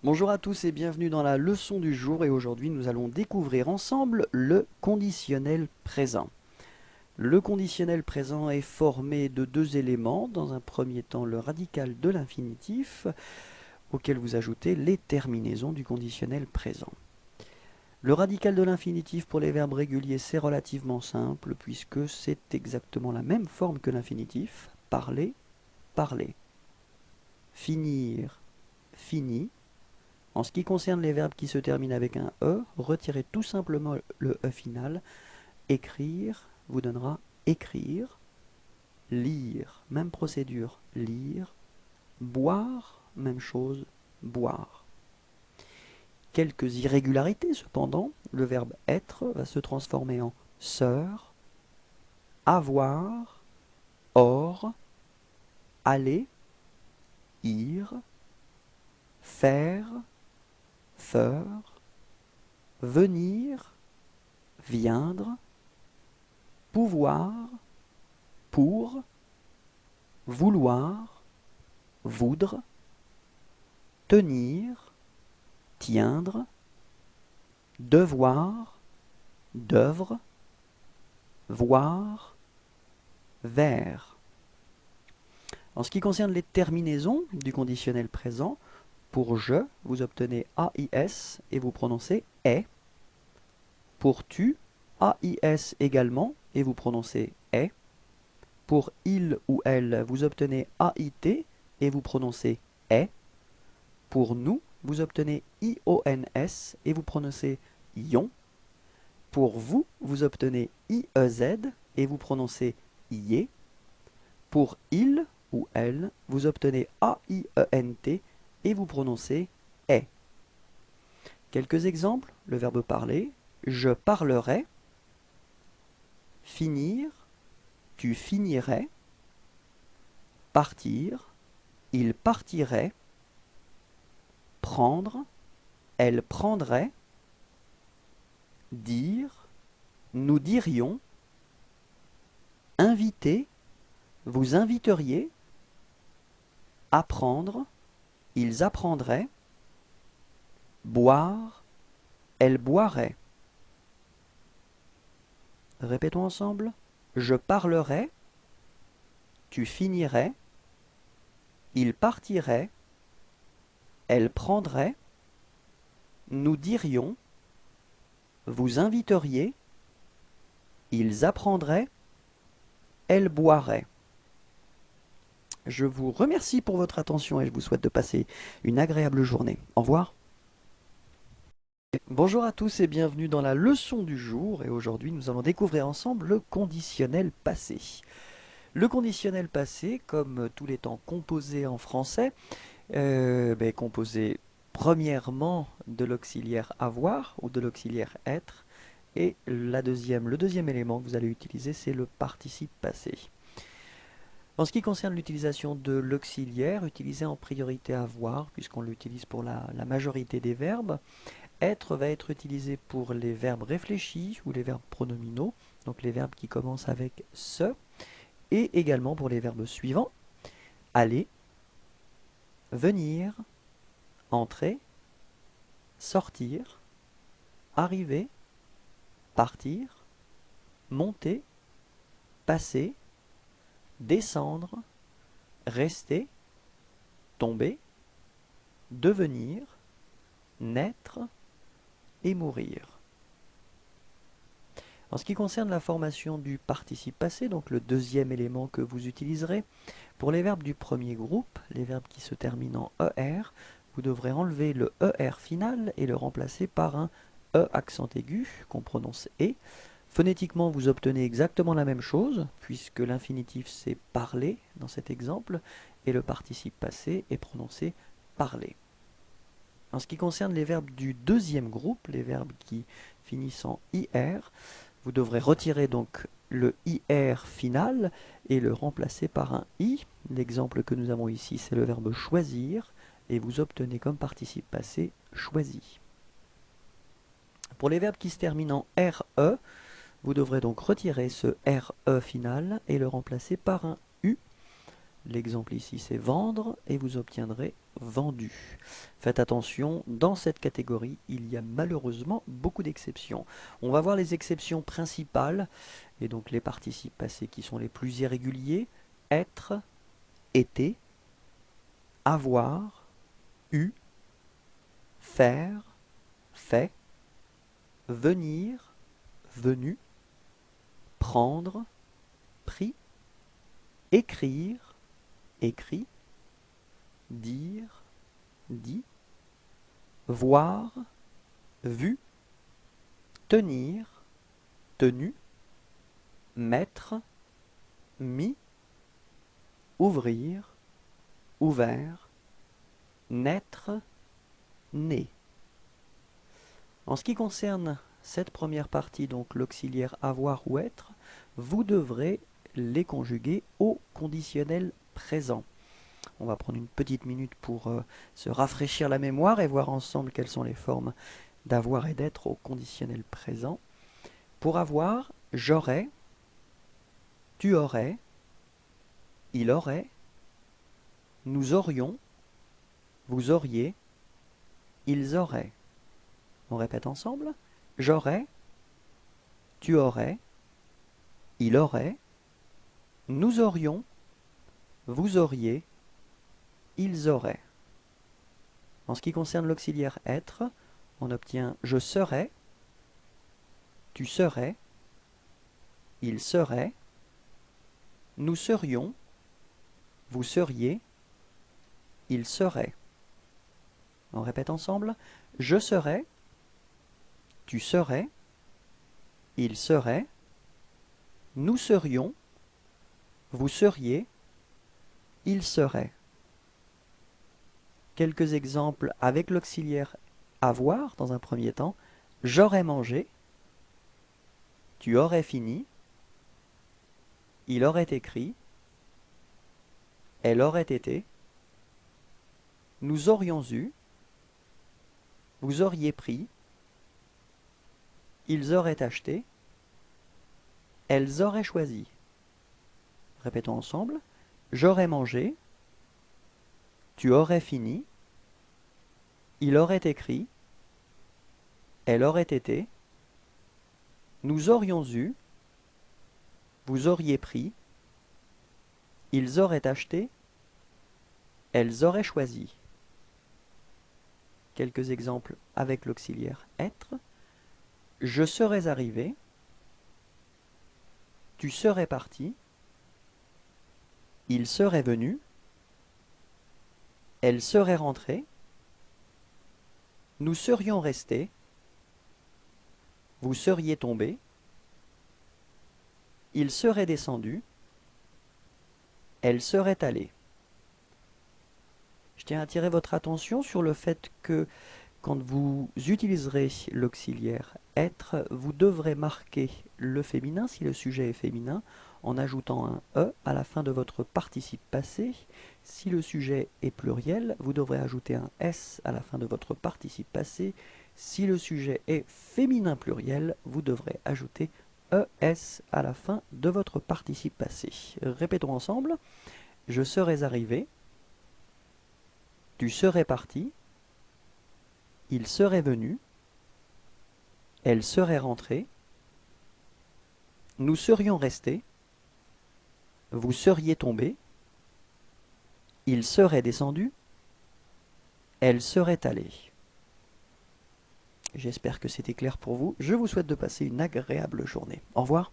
Bonjour à tous et bienvenue dans la leçon du jour et aujourd'hui nous allons découvrir ensemble le conditionnel présent. Le conditionnel présent est formé de deux éléments. Dans un premier temps, le radical de l'infinitif auquel vous ajoutez les terminaisons du conditionnel présent. Le radical de l'infinitif pour les verbes réguliers, c'est relativement simple puisque c'est exactement la même forme que l'infinitif. Parler, parler. Finir, fini. En ce qui concerne les verbes qui se terminent avec un E, retirez tout simplement le E final. Écrire vous donnera écrire. Lire, même procédure, lire. Boire, même chose, boire. Quelques irrégularités cependant, le verbe être va se transformer en sœur, avoir, or, aller, ir, faire, feur, venir, viendre, pouvoir, pour, vouloir, voudre, tenir, tiendre, devoir, d'œuvre, voir, vers. En ce qui concerne les terminaisons du conditionnel présent, pour je, vous obtenez AIS et vous prononcez est. Pour tu, AIS également et vous prononcez est. Pour il ou elle, vous obtenez AIT et vous prononcez est. Pour nous, vous obtenez IONS et vous prononcez ion. Pour vous, vous obtenez IEZ et vous prononcez ié. Pour il ou elle, vous obtenez AIENT et vous prononcez est. Quelques exemples, le verbe parler, je parlerai, finir, tu finirais, partir, il partirait, prendre, elle prendrait, dire, nous dirions, inviter, vous inviteriez, apprendre, ils apprendraient, boire, elle boirait. Répétons ensemble. Je parlerai, tu finirais, il partirait, elle prendrait, nous dirions, vous inviteriez, ils apprendraient, elle boirait. Je vous remercie pour votre attention et je vous souhaite de passer une agréable journée. Au revoir. Bonjour à tous et bienvenue dans la leçon du jour et aujourd'hui nous allons découvrir ensemble le conditionnel passé. Le conditionnel passé, comme tous les temps composés en français, composé premièrement de l'auxiliaire avoir ou de l'auxiliaire être et le deuxième élément que vous allez utiliser c'est le participe passé. En ce qui concerne l'utilisation de l'auxiliaire, utilisé en priorité avoir puisqu'on l'utilise pour la majorité des verbes, être va être utilisé pour les verbes réfléchis ou les verbes pronominaux, donc les verbes qui commencent avec ce, et également pour les verbes suivants, aller, venir, entrer, sortir, arriver, partir, monter, passer, descendre, rester, tomber, devenir, naître et mourir. En ce qui concerne la formation du participe passé, donc le deuxième élément que vous utiliserez, pour les verbes du premier groupe, les verbes qui se terminent en ER, vous devrez enlever le ER final et le remplacer par un E accent aigu qu'on prononce E. Phonétiquement, vous obtenez exactement la même chose, puisque l'infinitif c'est parler dans cet exemple, et le participe passé est prononcé parler. En ce qui concerne les verbes du deuxième groupe, les verbes qui finissent en IR, vous devrez retirer donc le IR final et le remplacer par un I. L'exemple que nous avons ici, c'est le verbe choisir, et vous obtenez comme participe passé choisi. Pour les verbes qui se terminent en RE, vous devrez donc retirer ce RE final et le remplacer par un U. L'exemple ici c'est vendre et vous obtiendrez vendu. Faites attention, dans cette catégorie, il y a malheureusement beaucoup d'exceptions. On va voir les exceptions principales, et donc les participes passés qui sont les plus irréguliers. Être, été, avoir, eu, faire, fait, venir, venu, prendre, pris, écrire, écrit, dire, dit, voir, vu, tenir, tenu, mettre, mis, ouvrir, ouvert, naître, né. En ce qui concerne cette première partie, donc l'auxiliaire avoir ou être, vous devrez les conjuguer au conditionnel présent. On va prendre une petite minute pour se rafraîchir la mémoire et voir ensemble quelles sont les formes d'avoir et d'être au conditionnel présent. Pour avoir, j'aurais, tu aurais, il aurait, nous aurions, vous auriez, ils auraient. On répète ensemble. J'aurais, tu aurais, il aurait, nous aurions, vous auriez, ils auraient. En ce qui concerne l'auxiliaire être, on obtient je serais, tu serais, il serait, nous serions, vous seriez, il serait. On répète ensemble. Je serais, tu serais, il serait, nous serions, vous seriez, il serait. Quelques exemples avec l'auxiliaire avoir dans un premier temps. J'aurais mangé, tu aurais fini, il aurait écrit, elle aurait été, nous aurions eu, vous auriez pris, ils auraient acheté, elles auraient choisi. Répétons ensemble. J'aurais mangé, tu aurais fini, il aurait écrit, elle aurait été, nous aurions eu, vous auriez pris, ils auraient acheté, elles auraient choisi. Quelques exemples avec l'auxiliaire être. Je serais arrivé, tu serais parti, il serait venu, elle serait rentrée, nous serions restés, vous seriez tombé, il serait descendu, elle serait allée. Je tiens à attirer votre attention sur le fait que quand vous utiliserez l'auxiliaire être, vous devrez marquer le féminin si le sujet est féminin en ajoutant un E à la fin de votre participe passé. Si le sujet est pluriel, vous devrez ajouter un S à la fin de votre participe passé. Si le sujet est féminin pluriel, vous devrez ajouter ES à la fin de votre participe passé. Répétons ensemble. Je serais arrivé, tu serais parti, il serait venu, elle serait rentrée, nous serions restés, vous seriez tombé, il serait descendu, elle serait allée. J'espère que c'était clair pour vous. Je vous souhaite de passer une agréable journée. Au revoir.